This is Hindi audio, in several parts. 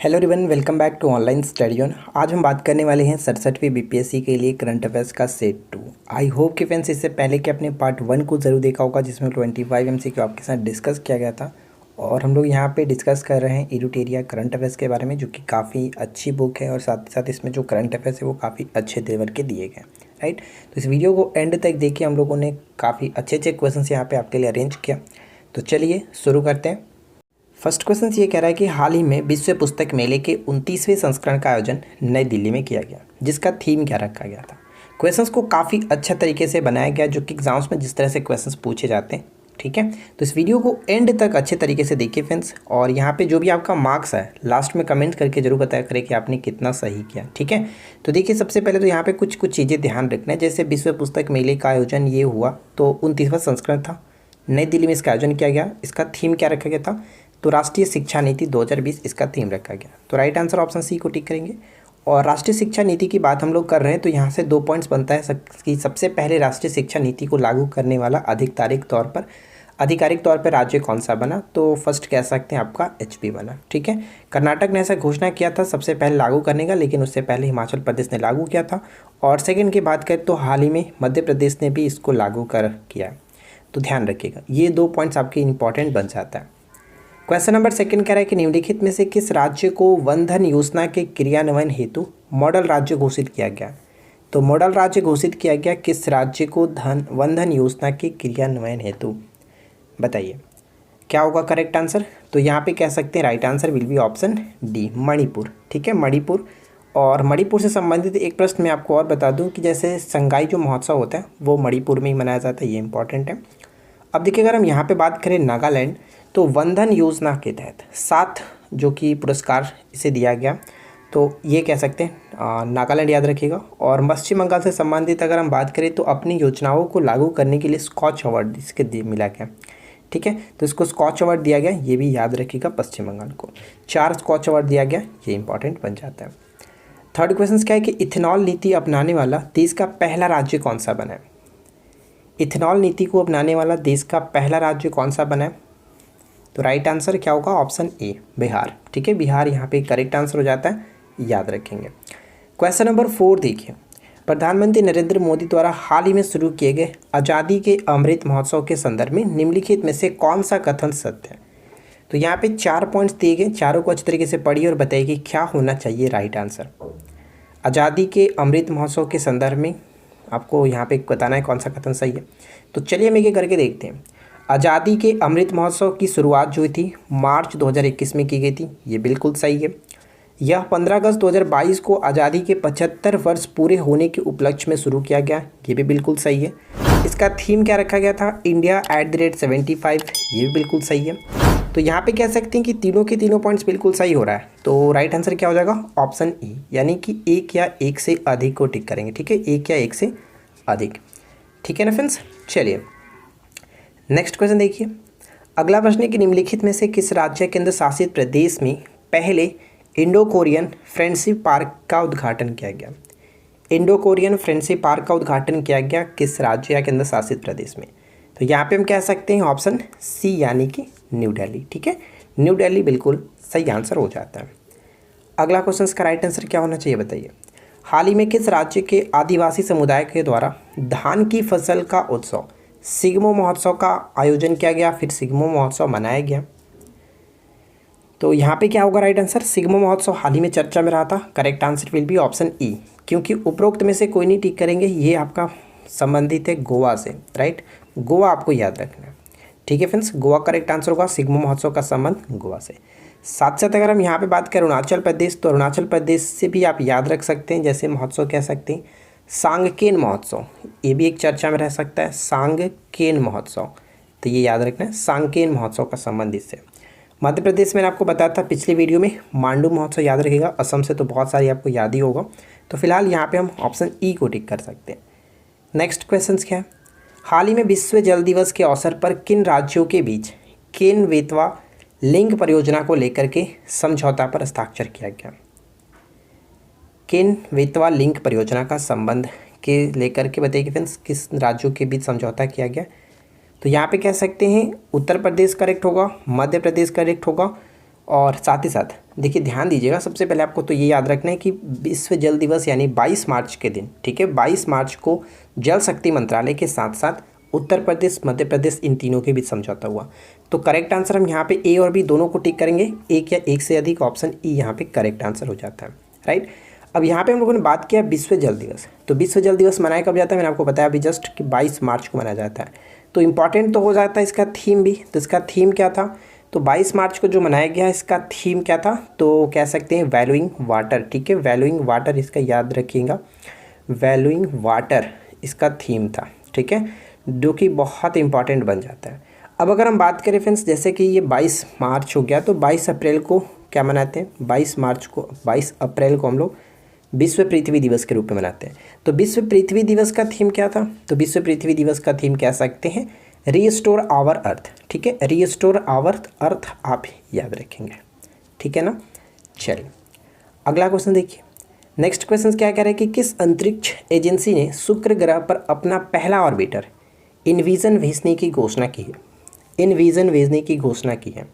Hello everyone, welcome back to online study on. आज हम बात करने वाले हैं 67वीं बीपीएससी के लिए करंट अफेयर्स का सेट 2। आई होप कि फ्रेंड्स इससे पहले कि अपने पार्ट 1 को ज़रूर देखा होगा, जिसमें 25 MCQ आपके साथ डिस्कस किया गया था। और हम लोग यहाँ पे डिस्कस कर रहे हैं एडुटेरिया करंट अफेयर्स के बारे में, जो कि काफ़ी अच्छी बुक है और साथ ही साथ इसमें जो करंट अफेयर्स है वो काफ़ी अच्छे लेवल के दिए गए, राइट। तो इस वीडियो को एंड तक देखिए, हम लोगों ने काफ़ी अच्छे अच्छे क्वेश्चन यहाँ पर आपके लिए अरेंज किया। तो चलिए शुरू करते हैं। फर्स्ट क्वेश्चन ये कह रहा है कि हाल ही में विश्व पुस्तक मेले के 29वें संस्करण का आयोजन नई दिल्ली में किया गया, जिसका थीम क्या रखा गया था। क्वेश्चंस को काफ़ी अच्छा तरीके से बनाया गया, जो कि एग्जाम्स में जिस तरह से क्वेश्चंस पूछे जाते हैं, ठीक है। तो इस वीडियो को एंड तक अच्छे तरीके से देखिए फ्रेंड्स, और यहाँ पे जो भी आपका मार्क्स है लास्ट में कमेंट करके जरूर बताया करें कि आपने कितना सही किया, ठीक है। तो देखिए, सबसे पहले तो यहाँ पे कुछ चीज़ें ध्यान रखना है। जैसे विश्व पुस्तक मेले का आयोजन ये हुआ तो 29वां संस्करण था, नई दिल्ली में इसका आयोजन किया गया। इसका थीम क्या रखा गया था, तो राष्ट्रीय शिक्षा नीति 2020 इसका थीम रखा गया। तो राइट आंसर ऑप्शन सी को टिक करेंगे। और राष्ट्रीय शिक्षा नीति की बात हम लोग कर रहे हैं, तो यहाँ से 2 पॉइंट्स बनता है कि सबसे पहले राष्ट्रीय शिक्षा नीति को लागू करने वाला आधिकारिक तौर पर राज्य कौन सा बना, तो फर्स्ट कह सकते हैं आपका HP बना, ठीक है। कर्नाटक ने ऐसा घोषणा किया था सबसे पहले लागू करने का, लेकिन उससे पहले हिमाचल प्रदेश ने लागू किया था। और सेकेंड की बात करें तो हाल ही में मध्य प्रदेश ने भी इसको लागू किया। तो ध्यान रखिएगा, ये 2 पॉइंट्स आपके इंपॉर्टेंट बन जाता है। क्वेश्चन नंबर 2 कह रहा है कि निम्नलिखित में से किस राज्य को वन धन योजना के क्रियान्वयन हेतु मॉडल राज्य घोषित किया गया। तो मॉडल राज्य घोषित किया गया किस राज्य को वन धन योजना के क्रियान्वयन हेतु, बताइए क्या होगा करेक्ट आंसर। तो यहाँ पे कह सकते हैं right answer will be option D, Manipur, ठीक है, मणिपुर। और मणिपुर से संबंधित एक प्रश्न मैं आपको और बता दूं कि जैसे संगाई जो महोत्सव होता है वो मणिपुर में ही मनाया जाता है, ये इंपॉर्टेंट है। अब देखिए, अगर हम यहाँ पे बात करें नागालैंड, तो वन धन योजना के तहत 7 जो कि पुरस्कार इसे दिया गया, तो ये कह सकते हैं नागालैंड याद रखिएगा। और पश्चिम बंगाल से संबंधित अगर हम बात करें तो अपनी योजनाओं को लागू करने के लिए स्कॉच अवार्ड इसके मिला गया, ठीक है। तो इसको स्कॉच अवार्ड दिया गया, ये भी याद रखिएगा, पश्चिम बंगाल को 4 स्कॉच अवार्ड दिया गया, ये इंपॉर्टेंट बन जाता है। थर्ड क्वेश्चन क्या है कि इथेनॉल नीति अपनाने वाला देश का पहला राज्य कौन सा बना है। इथेनॉल नीति को अपनाने वाला देश का पहला राज्य कौन सा बना है, तो राइट आंसर क्या होगा, ऑप्शन ए, बिहार, ठीक है। बिहार यहाँ पे करेक्ट आंसर हो जाता है, याद रखेंगे। क्वेश्चन नंबर 4 देखिए, प्रधानमंत्री नरेंद्र मोदी द्वारा हाल ही में शुरू किए गए आज़ादी के अमृत महोत्सव के संदर्भ में निम्नलिखित में से कौन सा कथन सत्य है। तो यहाँ पे 4 पॉइंट्स दिए गए, चारों को अच्छी तरीके से पढ़िए और बताइए कि क्या होना चाहिए राइट आंसर। आज़ादी के अमृत महोत्सव के संदर्भ में आपको यहाँ पे बताना है कौन सा कथन सही है। तो चलिए हम एक करके देखते हैं। आज़ादी के अमृत महोत्सव की शुरुआत जो थी मार्च 2021 में की गई थी, ये बिल्कुल सही है। यह 15 अगस्त 2022 को आज़ादी के 75 वर्ष पूरे होने के उपलक्ष्य में शुरू किया गया, ये भी बिल्कुल सही है। इसका थीम क्या रखा गया था, इंडिया @75, ये भी बिल्कुल सही है। तो यहाँ पे कह सकते हैं कि तीनों के तीनों पॉइंट्स बिल्कुल सही हो रहा है। तो राइट आंसर क्या हो जाएगा, ऑप्शन ई, यानी कि 1 या 1 से अधिक को टिक करेंगे, ठीक है, 1 या 1 से अधिक, ठीक है ना फ्रेंड्स। चलिए नेक्स्ट क्वेश्चन देखिए। अगला प्रश्न है कि निम्नलिखित में से किस राज्य केंद्र शासित प्रदेश में पहले इंडो कोरियन फ्रेंडशिप पार्क का उद्घाटन किया गया। इंडो कोरियन फ्रेंडशिप पार्क का उद्घाटन किया गया किस राज्य या केंद्र शासित प्रदेश में। तो यहाँ पे हम कह सकते हैं ऑप्शन सी, यानी कि न्यू दिल्ली, ठीक है, न्यू दिल्ली बिल्कुल सही आंसर हो जाता है। अगला क्वेश्चन का राइट आंसर क्या होना चाहिए, बताइए। हाल ही में किस राज्य के आदिवासी समुदाय के द्वारा धान की फसल का उत्सव सिग्मो महोत्सव का आयोजन किया गया, फिर सिग्मो महोत्सव मनाया गया। तो यहाँ पे क्या होगा राइट आंसर, सिग्मो महोत्सव हाल ही में चर्चा में रहा था, correct answer will be option E, क्योंकि उपरोक्त में से कोई नहीं टिक करेंगे, ये आपका संबंधित है गोवा से, राइट, गोवा आपको याद रखना है, ठीक है फ्रेंड्स, गोवा करेक्ट आंसर होगा, सिग्मो महोत्सव का संबंध गोवा से। साथ साथ अगर हम यहाँ पे बात करें अरुणाचल प्रदेश, तो अरुणाचल प्रदेश से भी आप याद रख सकते हैं, जैसे महोत्सव कह सकते हैं सांगकेन महोत्सव, ये भी एक चर्चा में रह सकता है, सांगकेन महोत्सव, तो ये याद रखना है, सांगकेन महोत्सव का संबंध इससे। मध्य प्रदेश मैंने आपको बताया था पिछले वीडियो में, मांडू महोत्सव याद रखिएगा, असम से तो बहुत सारी आपको याद ही होगा। तो फिलहाल यहाँ पे हम ऑप्शन ई को टिक कर सकते हैं। नेक्स्ट क्वेश्चन क्या है, हाल ही में विश्व जल दिवस के अवसर पर किन राज्यों के बीच केन बेतवा लिंक परियोजना को लेकर के समझौता पर हस्ताक्षर किया गया। केन बेतवा लिंक परियोजना का संबंध के लेकर के बताइए फ्रेंड्स किस राज्यों के बीच समझौता किया गया। तो यहाँ पे कह सकते हैं उत्तर प्रदेश करेक्ट होगा, मध्य प्रदेश करेक्ट होगा और साथ ही साथ देखिए ध्यान दीजिएगा, सबसे पहले आपको तो ये याद रखना है कि विश्व जल दिवस यानी 22 मार्च के दिन, ठीक है, 22 मार्च को जल शक्ति मंत्रालय के साथ साथ उत्तर प्रदेश, मध्य प्रदेश, इन तीनों के बीच समझौता हुआ। तो करेक्ट आंसर हम यहाँ पे ए और बी दोनों को टिक करेंगे, एक या एक से अधिक, ऑप्शन ई यहाँ पे करेक्ट आंसर हो जाता है, राइट। अब यहाँ पे हम लोगों ने बात किया विश्व जल दिवस। तो विश्व जल दिवस मनाया कब जाता है, मैंने आपको बताया अभी जस्ट कि 22 मार्च को मनाया जाता है। तो इम्पॉर्टेंट तो हो जाता है इसका थीम भी। तो इसका थीम क्या था, तो 22 मार्च को जो मनाया गया इसका थीम क्या था, तो कह सकते हैं वैल्यूइंग वाटर, ठीक है, वैल्यूइंग वाटर, इसका याद रखिएगा, वैल्यूइंग वाटर इसका थीम था, ठीक है, जो कि बहुत इंपॉर्टेंट बन जाता है। अब अगर हम बात करें फ्रेंड्स, जैसे कि ये 22 मार्च हो गया, तो 22 अप्रैल को क्या मनाते हैं, 22 अप्रैल को हम लोग विश्व पृथ्वी दिवस के रूप में मनाते हैं। तो विश्व पृथ्वी दिवस का थीम क्या था, तो विश्व पृथ्वी दिवस का थीम कह सकते हैं रीस्टोर आवर अर्थ, ठीक है, रीस्टोर आवर अर्थ आप याद रखेंगे, ठीक है ना। चलिए अगला क्वेश्चन देखिए। नेक्स्ट क्वेश्चन क्या कह रहे हैं कि किस अंतरिक्ष एजेंसी ने शुक्र ग्रह पर अपना पहला ऑर्बिटर इनविजन भेजने की घोषणा की है, इनविजन भेजने की घोषणा की है।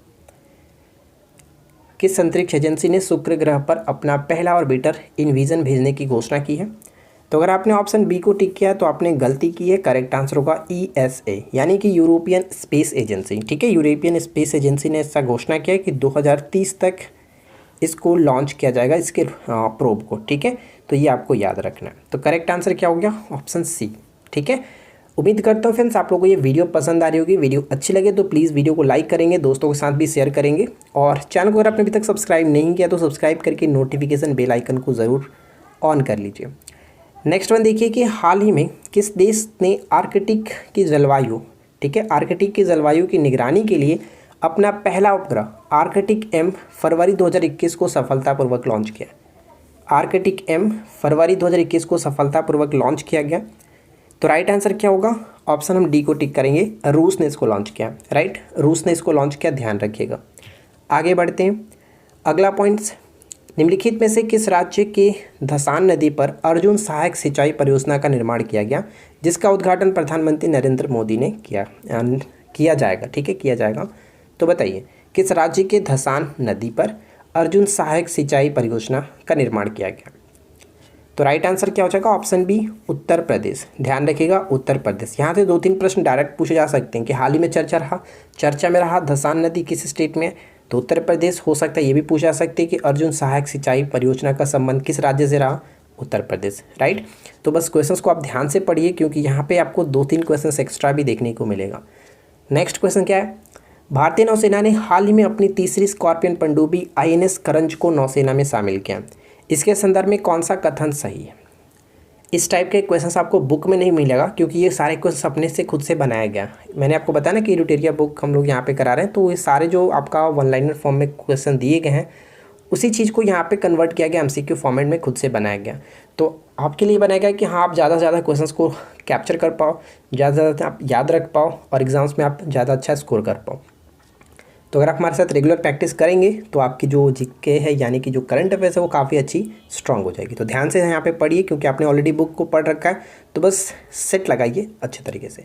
किस अंतरिक्ष एजेंसी ने शुक्र ग्रह पर अपना पहला ऑर्बिटर इनविजन भेजने की घोषणा की है। तो अगर आपने ऑप्शन बी को टिक किया तो आपने गलती की है, करेक्ट आंसर होगा ESA यानी कि यूरोपियन स्पेस एजेंसी, ठीक है, यूरोपियन स्पेस एजेंसी ने ऐसा घोषणा किया है कि 2030 तक इसको लॉन्च किया जाएगा, इसके प्रोब को, ठीक है। तो ये आपको याद रखना है। तो करेक्ट आंसर क्या हो गया, ऑप्शन सी, ठीक है। उम्मीद करता हूँ फ्रेंड्स आप लोगों को ये वीडियो पसंद आ रही होगी। वीडियो अच्छी लगे तो प्लीज़ वीडियो को लाइक करेंगे, दोस्तों के साथ भी शेयर करेंगे, और चैनल को अगर आपने अभी तक सब्सक्राइब नहीं किया तो सब्सक्राइब करके नोटिफिकेशन बेल आइकन को ज़रूर ऑन कर लीजिए। नेक्स्ट वन देखिए कि हाल ही में किस देश ने आर्कटिक की जलवायु, ठीक है, आर्कटिक की जलवायु की निगरानी के लिए अपना पहला उपग्रह आर्कटिक M फरवरी 2021 को सफलतापूर्वक लॉन्च किया। आर्कटिक M फरवरी 2021 को सफलतापूर्वक लॉन्च किया गया। तो राइट आंसर क्या होगा, ऑप्शन हम डी को टिक करेंगे, रूस ने इसको लॉन्च किया, राइट, रूस ने इसको लॉन्च किया, ध्यान रखिएगा। आगे बढ़ते हैं, अगला पॉइंट्स, निम्नलिखित में से किस राज्य के धसान नदी पर अर्जुन सहायक सिंचाई परियोजना का निर्माण किया गया, जिसका उद्घाटन प्रधानमंत्री नरेंद्र मोदी ने किया जाएगा, ठीक है, किया जाएगा। तो बताइए किस राज्य के धसान नदी पर अर्जुन सहायक सिंचाई परियोजना का निर्माण किया गया। तो राइट आंसर क्या हो जाएगा, ऑप्शन बी उत्तर प्रदेश, ध्यान रखिएगा उत्तर प्रदेश। यहाँ से 2-3 प्रश्न डायरेक्ट पूछे जा सकते हैं कि हाल ही में चर्चा में रहा धसान नदी किस स्टेट में, तो उत्तर प्रदेश हो सकता है। ये भी पूछा जा सकते हैं कि अर्जुन सहायक सिंचाई परियोजना का संबंध किस राज्य से रहा, उत्तर प्रदेश, राइट। तो बस क्वेश्चंस को आप ध्यान से पढ़िए क्योंकि यहाँ पे आपको 2-3 क्वेश्चंस एक्स्ट्रा भी देखने को मिलेगा। नेक्स्ट क्वेश्चन क्या है, भारतीय नौसेना ने हाल ही में अपनी तीसरी स्कॉर्पियन पनडुब्बी INS करंज को नौसेना में शामिल किया, इसके संदर्भ में कौन सा कथन सही है। इस टाइप के क्वेश्चंस आपको बुक में नहीं मिलेगा क्योंकि ये सारे क्वेश्चन अपने से खुद से बनाया गया। मैंने आपको बताया ना कि यूटेरिया बुक हम लोग यहाँ पे करा रहे हैं, तो ये सारे जो आपका वन लाइनर फॉर्म में क्वेश्चन दिए गए हैं उसी चीज़ को यहाँ पे कन्वर्ट किया गया, MCQ फॉर्मेट में खुद से बनाया गया। तो आपके लिए बनाया गया कि हाँ आप ज़्यादा से ज़्यादा क्वेश्चंस को कैप्चर कर पाओ, ज़्यादा से ज़्यादा आप याद रख पाओ और एग्ज़ाम्स में आप ज़्यादा अच्छा स्कोर कर पाओ। तो अगर आप हमारे साथ रेगुलर प्रैक्टिस करेंगे तो आपकी जो GK है यानी कि जो करंट अफेयर्स है वो काफ़ी अच्छी स्ट्रांग हो जाएगी। तो ध्यान से यहाँ पे पढ़िए क्योंकि आपने ऑलरेडी बुक को पढ़ रखा है, तो बस सेट लगाइए अच्छे तरीके से।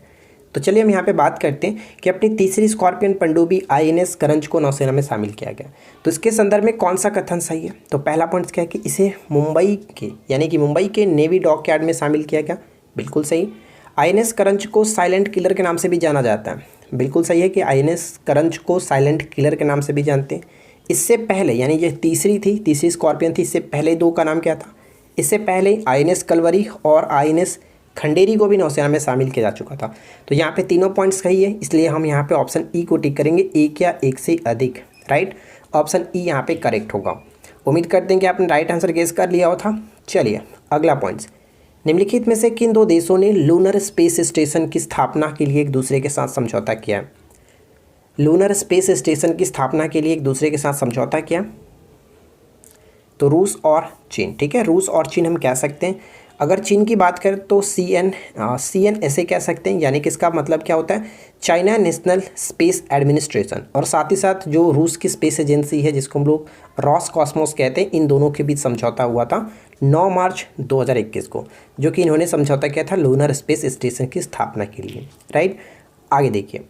तो चलिए हम यहाँ पे बात करते हैं कि अपनी तीसरी स्कॉर्पियन पनडुब्बी INS करंज को नौसेना में शामिल किया गया, तो इसके संदर्भ में कौन सा कथन सही है। तो पहला पॉइंट क्या है कि इसे मुंबई के यानी कि मुंबई के नेवी डॉकयार्ड में शामिल किया गया, बिल्कुल सही। INS करंज को साइलेंट किलर के नाम से भी जाना जाता है, बिल्कुल सही है कि INS करंज को साइलेंट किलर के नाम से भी जानते हैं। इससे पहले यानी ये तीसरी स्कॉर्पियन थी, इससे पहले 2 का नाम क्या था, इससे पहले INS कलवरी और INS खंडेरी को भी नौसेना में शामिल किया जा चुका था। तो यहाँ पे तीनों पॉइंट्स सही है, इसलिए हम यहाँ पे ऑप्शन ई को टिक करेंगे, एक या एक से अधिक, राइट, ऑप्शन ई यहाँ पे करेक्ट होगा। उम्मीद करते हैं कि आपने राइट आंसर गेस कर लिया हो था। चलिए अगला पॉइंट्स, निम्नलिखित में से किन 2 देशों ने लूनर स्पेस स्टेशन की स्थापना के लिए एक दूसरे के साथ समझौता किया। लूनर स्पेस स्टेशन की स्थापना के लिए एक दूसरे के साथ समझौता किया, तो रूस और चीन, ठीक है, रूस और चीन हम कह सकते हैं। अगर चीन की बात करें तो CNSA कह सकते हैं, यानी कि इसका मतलब क्या होता है, चाइना नेशनल स्पेस एडमिनिस्ट्रेशन, और साथ ही साथ जो रूस की स्पेस एजेंसी है जिसको हम लोग रॉसकॉस्मोस कहते हैं, इन दोनों के बीच समझौता हुआ था 9 मार्च 2021 को, जो कि इन्होंने समझौता किया था लूनर स्पेस स्टेशन की स्थापना के लिए, राइट। आगे देखिए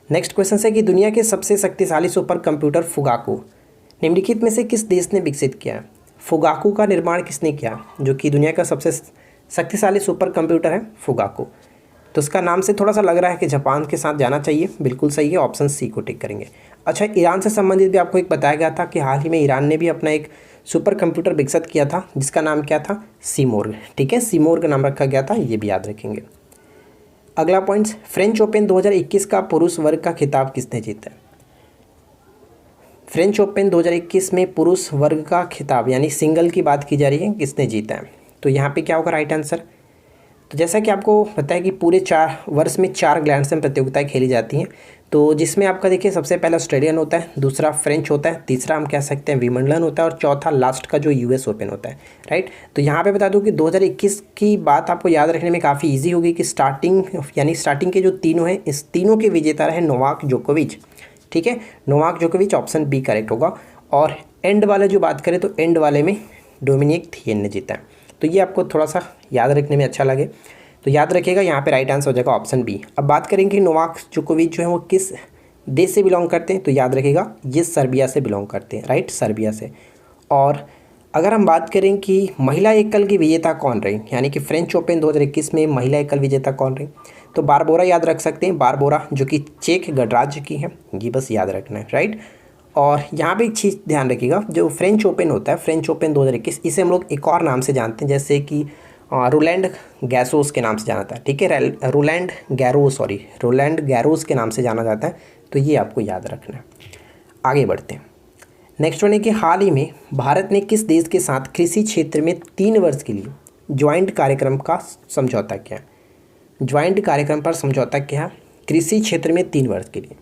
नेक्स्ट क्वेश्चन है कि दुनिया के सबसे शक्तिशाली सुपर कंप्यूटर फुगाकू निम्नलिखित में से किस देश ने विकसित किया है? फुगाकू का निर्माण किसने किया, जो कि दुनिया का सबसे शक्तिशाली सुपर कंप्यूटर है फुगाकू। तो इसका नाम से थोड़ा सा लग रहा है कि जापान के साथ जाना चाहिए, बिल्कुल सही है, ऑप्शन सी को टिक करेंगे। अच्छा, ईरान से संबंधित भी आपको एक बताया गया था कि हाल ही में ईरान ने भी अपना एक सुपर कंप्यूटर विकसित किया था, जिसका नाम क्या था? सीमोर्ग। ठीक है, सीमोर्ग का नाम रखा गया था, ये भी याद रखेंगे। अगला पॉइंट्स, फ्रेंच ओपन 2021 का पुरुष वर्ग का खिताब किसने जीता? फ्रेंच ओपन 2021 में पुरुष वर्ग का खिताब यानी सिंगल की बात की जा रही है, किसने जीता है? तो यहाँ पे क्या होगा राइट आंसर? तो जैसा कि आपको पता है कि पूरे 4 वर्ष में 4 ग्रैंड स्लैम प्रतियोगिताएं खेली जाती हैं, तो जिसमें आपका देखिए सबसे पहला ऑस्ट्रेलियन होता है, दूसरा फ्रेंच होता है, तीसरा हम कह सकते हैं विंबलडन होता है और चौथा लास्ट का जो यूएस ओपन होता है, राइट। तो यहाँ पे बता दूँ कि 2021 की बात आपको याद रखने में काफ़ी ईजी होगी कि स्टार्टिंग के जो तीनों हैं, इस तीनों के विजेता रहे नोवाक जोकोविच। ठीक है, नोवाक जोकोविच, ऑप्शन बी करेक्ट होगा। और एंड वाले जो बात करें तो एंड वाले में डोमिनिक थिएम ने जीता है। तो ये आपको थोड़ा सा याद रखने में अच्छा लगे तो याद रखिएगा, यहाँ पे राइट आंसर हो जाएगा ऑप्शन बी। अब बात करेंगे कि नोवाक जोकोविच जो है वो किस देश से बिलोंग करते हैं, तो याद रखिएगा ये सर्बिया से बिलोंग करते हैं, राइट, सर्बिया से। और अगर हम बात करें कि महिला एकल की विजेता कौन रही, यानी कि फ्रेंच ओपन 2021 में महिला एकल विजेता कौन रही, तो बारबोरा याद रख सकते हैं, बारबोरा जो कि चेक गणराज्य की है, ये बस याद रखना है, राइट। और यहाँ पे एक चीज़ ध्यान रखिएगा, जो फ्रेंच ओपन होता है, फ्रेंच ओपन 2021, इसे हम लोग एक और नाम से जानते हैं, जैसे कि रोलैंड गैरोस के नाम से जाना जाता है। ठीक है, रोलैंड गैरोस के नाम से जाना जाता है, तो ये आपको याद रखना है। आगे बढ़ते हैं। नेक्स्ट वन है कि हाल ही में भारत ने किस देश के साथ कृषि क्षेत्र में 3 वर्ष के लिए ज्वाइंट कार्यक्रम का समझौता किया? ज्वाइंट कार्यक्रम पर समझौता किया कृषि क्षेत्र में 3 वर्ष के लिए,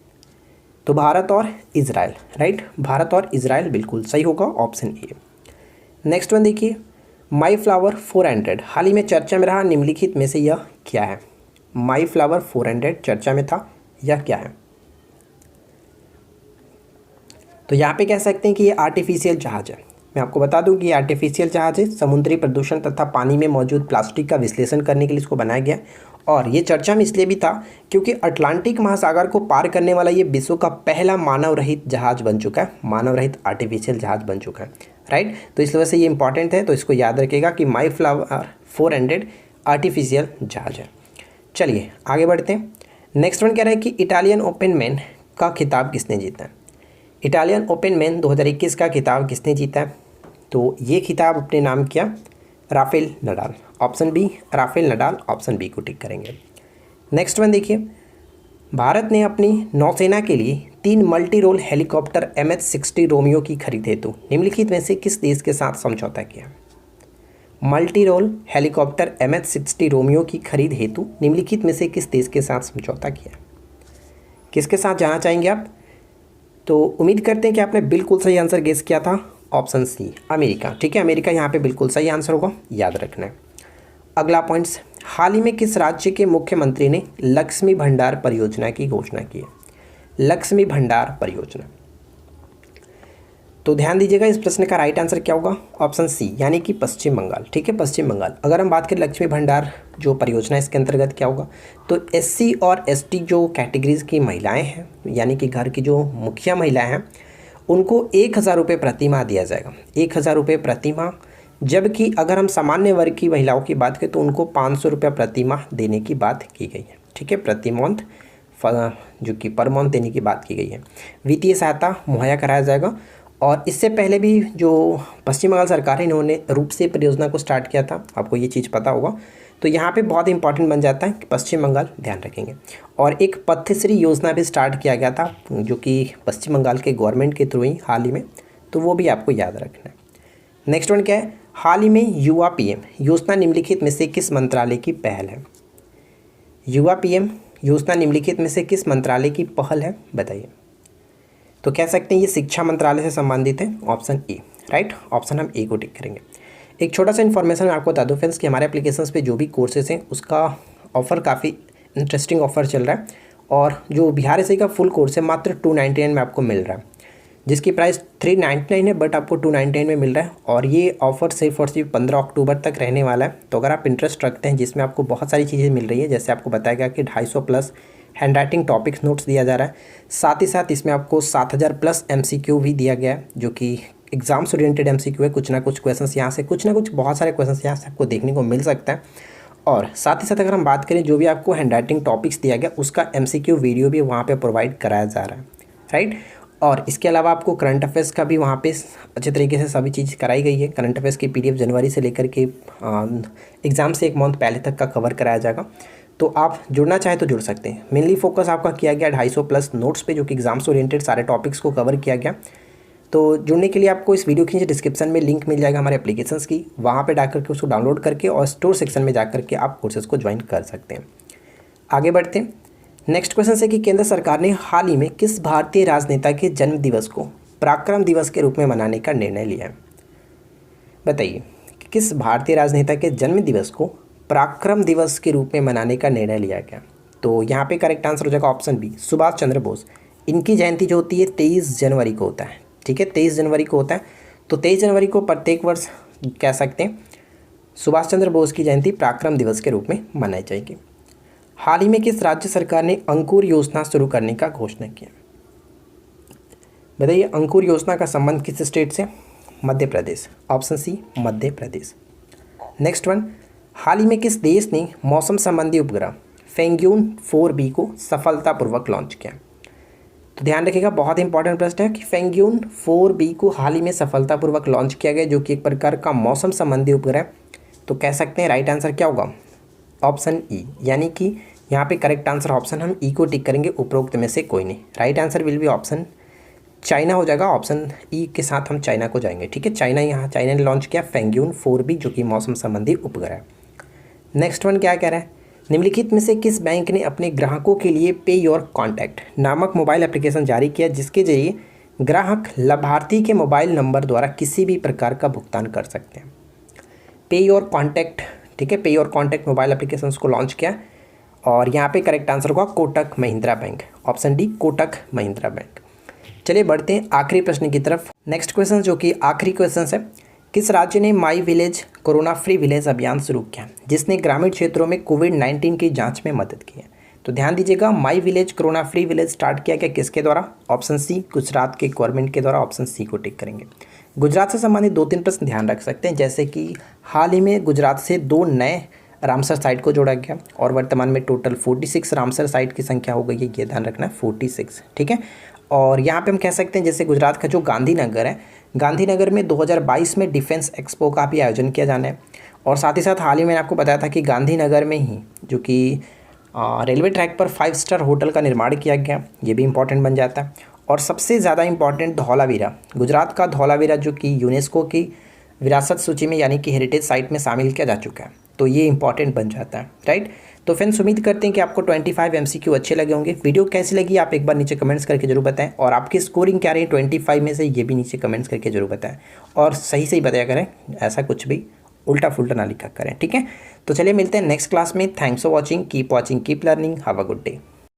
तो भारत और इजराइल, राइट, भारत और इजराइल बिल्कुल सही होगा, ऑप्शन ए। नेक्स्ट वन देखिए, माई फ्लावर 400 हाल ही में चर्चा में रहा, निम्नलिखित में से यह क्या है? माई फ्लावर 400 चर्चा में था, यह क्या है? तो यहाँ पे कह सकते हैं कि ये आर्टिफिशियल जहाज है। मैं आपको बता दूं कि ये आर्टिफिशियल जहाज है, समुद्री प्रदूषण तथा पानी में मौजूद प्लास्टिक का विश्लेषण करने के लिए इसको बनाया गया। और ये चर्चा में इसलिए भी था क्योंकि अटलांटिक महासागर को पार करने वाला ये विश्व का पहला मानव रहित जहाज बन चुका है, मानव रहित आर्टिफिशियल जहाज बन चुका है, राइट। तो इस वजह से ये इंपॉर्टेंट है, तो इसको याद रखिएगा कि माई फ्लावर 400 आर्टिफिशियल जहाज है। चलिए आगे बढ़ते हैं। नेक्स्ट वन कह रहा है कि इटालियन ओपन मैन का खिताब किसने जीता है? इटालियन ओपन मैन 2021 का खिताब किसने जीता है? तो ये खिताब अपने नाम किया Rafael Nadal, option b, Rafael Nadal, option b को टिक करेंगे। नेक्स्ट वन देखिए, भारत ने अपनी नौसेना के लिए 3 multi role helicopter MH-60 Romeo की खरीद हेतु निम्नलिखित में से किस देश के साथ समझौता किया? Multi role helicopter MH-60 Romeo की खरीद हेतु निम्नलिखित में से किस देश के साथ समझौता किया? किसके साथ जाना चाहेंगे आप? तो उम्मीद करते हैं कि आपने बिल्कुल सही आंसर गेस किया था, ऑप्शन सी, अमेरिका। ठीक है, अमेरिका यहाँ पे बिल्कुल सही आंसर होगा, याद रखना है। अगला पॉइंट्स, हाल ही में किस राज्य के मुख्यमंत्री ने लक्ष्मी भंडार परियोजना की घोषणा की है? लक्ष्मी भंडार परियोजना, तो ध्यान दीजिएगा इस प्रश्न का राइट आंसर क्या होगा? ऑप्शन सी, यानी कि पश्चिम बंगाल। ठीक है, पश्चिम बंगाल। अगर हम बात करें लक्ष्मी भंडार जो परियोजना, इसके अंतर्गत क्या होगा? तो SC और ST जो कैटेगरीज की महिलाएं हैं, यानी कि घर की जो मुखिया महिलाएं हैं, उनको 1000 रुपये प्रति माह दिया जाएगा, 1000 रुपये प्रति माह। जबकि अगर हम सामान्य वर्ग की महिलाओं की बात करें तो उनको 500 रुपये प्रति माह देने की बात की गई है। ठीक है, प्रति मंथ, जो कि पर मंथ देने की बात की गई है। वित्तीय सहायता मुहैया कराया जाएगा। और इससे पहले भी जो पश्चिम बंगाल सरकार है, इन्होंने रूप से परियोजना को स्टार्ट किया था, आपको ये चीज़ पता होगा। तो यहाँ पे बहुत इंपॉर्टेंट बन जाता है कि पश्चिम बंगाल, ध्यान रखेंगे। और एक पथश्री योजना भी स्टार्ट किया गया था, जो कि पश्चिम बंगाल के गवर्नमेंट के थ्रू ही हाल ही में, तो वो भी आपको याद रखना है। नेक्स्ट वन क्या है? हाल ही में युवा PM योजना निम्नलिखित में से किस मंत्रालय की पहल है? युवा PM योजना निम्नलिखित में से किस मंत्रालय की पहल है, बताइए। तो कह सकते हैं ये शिक्षा मंत्रालय से संबंधित है, ऑप्शन ए, राइट, ऑप्शन हम ए को टिक करेंगे। एक छोटा सा इन्फॉर्मेशन मैं आपको बता दूं फ्रेंड्स कि हमारे एप्लीकेशंस पे जो भी कोर्सेज हैं उसका ऑफ़र काफ़ी इंटरेस्टिंग ऑफर चल रहा है। और जो बिहार SI का फुल कोर्स है मात्र 299 में आपको मिल रहा है, जिसकी प्राइस 399 है, बट आपको 299 में मिल रहा है। और ये ऑफ़र सिर्फ और सिर्फ 15 अक्टूबर तक रहने वाला है। तो अगर आप इंटरेस्ट रखते हैं, जिसमें आपको बहुत सारी चीज़ें मिल रही है, जैसे आपको बताया गया कि 250 plus hand writing topics notes दिया जा रहा है। साथ ही साथ इसमें आपको 7000 प्लस MCQ भी दिया गया है, जो कि एग्जाम्स ओरिएंटेड MCQ है। कुछ ना कुछ क्वेश्चंस यहाँ से, कुछ ना कुछ बहुत सारे क्वेश्चंस यहाँ से आपको देखने को मिल सकता है। और साथ ही साथ अगर हम बात करें, जो भी आपको हैंड राइटिंग टॉपिक्स दिया गया उसका MCQ वीडियो भी वहाँ पे प्रोवाइड कराया जा रहा है, राइट। और इसके अलावा आपको करंट अफेयर्स का भी वहाँ पे अच्छे तरीके से सभी चीज़ कराई गई है। करंट अफेयर्स की PDF जनवरी से लेकर के एग्ज़ाम से 1 मंथ पहले तक का कवर कराया जाएगा। तो आप जुड़ना चाहे तो जुड़ सकते हैं। मेनली फोकस आपका किया गया 250 प्लस नोट्स पे, जो कि एग्जाम्स ओरिएंटेड सारे टॉपिक्स को कवर किया गया। तो जुड़ने के लिए आपको इस वीडियो के नीचे डिस्क्रिप्शन में लिंक मिल जाएगा हमारे एप्लीकेशंस की, वहाँ पे डाल करके उसको डाउनलोड करके और स्टोर सेक्शन में जा करके आप कोर्सेज को ज्वाइन कर सकते हैं। आगे बढ़ते हैं। नेक्स्ट क्वेश्चन है कि केंद्र सरकार ने हाल ही में किस भारतीय राजनेता के जन्म दिवस को पराक्रम दिवस के रूप में मनाने का निर्णय लिया है? बताइए, किस भारतीय राजनेता के जन्म दिवस को पराक्रम दिवस के रूप में मनाने का निर्णय लिया गया? तो यहाँ पे करेक्ट आंसर हो जाएगा ऑप्शन बी, सुभाष चंद्र बोस। इनकी जयंती जो होती है 23 जनवरी को होता है, ठीक है, 23 जनवरी को होता है। तो 23 जनवरी को प्रत्येक वर्ष कह सकते हैं सुभाष चंद्र बोस की जयंती पराक्रम दिवस के रूप में मनाई जाएगी। हाल ही में किस राज्य सरकार ने अंकुर योजना शुरू करने का घोषणा किया? बताइए, अंकुर योजना का संबंध किस स्टेट से? Madhya Pradesh, option C Madhya Pradesh. Next one, हाल ही में किस देश ने मौसम संबंधी उपग्रह फेंग्यून 4B को सफलतापूर्वक लॉन्च किया? तो ध्यान रखिएगा, बहुत इंपॉर्टेंट प्रश्न है कि फेंग्यून 4B को हाल ही में सफलतापूर्वक लॉन्च किया गया, जो कि एक प्रकार का मौसम संबंधी उपग्रह। तो कह सकते हैं राइट आंसर क्या होगा? ऑप्शन ई, यानी कि यहाँ पे करेक्ट आंसर ऑप्शन हम ई को टिक करेंगे, उपरोक्त में से कोई नहीं। Right answer will be option China हो जाएगा। ऑप्शन ई के साथ हम चाइना को जाएंगे, ठीक है। चाइना ने लॉन्च किया फेंग्यून 4B, जो कि मौसम संबंधी उपग्रह है। नेक्स्ट वन क्या कह रहा है? निम्नलिखित में से किस बैंक ने अपने ग्राहकों के लिए पे योर कॉन्टैक्ट नामक मोबाइल एप्लीकेशन जारी किया, जिसके जरिए ग्राहक लाभार्थी के मोबाइल नंबर द्वारा किसी भी प्रकार का भुगतान कर सकते हैं? पे योर कॉन्टैक्ट, ठीक है, पे योर कॉन्टैक्ट मोबाइल एप्लीकेशन को लॉन्च किया। और यहाँ पे करेक्ट आंसर होगा Kotak Mahindra bank, option D Kotak Mahindra bank. चलिए बढ़ते हैं आखिरी प्रश्न की तरफ। नेक्स्ट क्वेश्चन, जो कि आखिरी क्वेश्चन है, किस राज्य ने my village corona free village अभियान शुरू किया, जिसने ग्रामीण क्षेत्रों में कोविड-19 की जांच में मदद की है? तो ध्यान दीजिएगा, my village corona free village start किया गया किसके द्वारा? ऑप्शन सी गुजरात के गवर्नमेंट के द्वारा। ऑप्शन सी को टिक करेंगे। गुजरात से संबंधित 2-3 प्रश्न ध्यान रख सकते हैं, जैसे कि हाल ही में गुजरात से 2 नए रामसर साइट को जोड़ा गया और वर्तमान में टोटल 46 रामसर साइट की संख्या हो गई है, ये ध्यान रखना है, 46, ठीक है। और यहाँ पे हम कह सकते हैं जैसे गुजरात का जो गांधीनगर है, गांधीनगर में 2022 में डिफेंस एक्सपो का भी आयोजन किया जाना है। और साथ ही साथ हाल ही मैंने आपको बताया था कि गांधीनगर में ही जो कि रेलवे ट्रैक पर 5 स्टार होटल का निर्माण किया गया, ये भी इंपॉर्टेंट बन जाता है। और सबसे ज़्यादा इंपॉर्टेंट धौलावीरा, गुजरात का धौलावीरा जो कि यूनेस्को की विरासत सूची में यानी कि हेरिटेज साइट में शामिल किया जा चुका है, तो ये इंपॉर्टेंट बन जाता है, राइट। तो फ्रेंड्स, उम्मीद करते हैं कि आपको 25 MCQ अच्छे लगे होंगे। वीडियो कैसी लगी आप एक बार नीचे कमेंट्स करके जरूर बताएं, और आपकी स्कोरिंग क्या रही 25 में से, ये भी नीचे कमेंट्स करके जरूर बताएं। और सही सही बताया करें, ऐसा कुछ भी उल्टा फुल्टा ना लिखा करें, ठीक है। तो चलिए मिलते हैं नेक्स्ट क्लास में। Thanks for watching, keep learning, have a good day.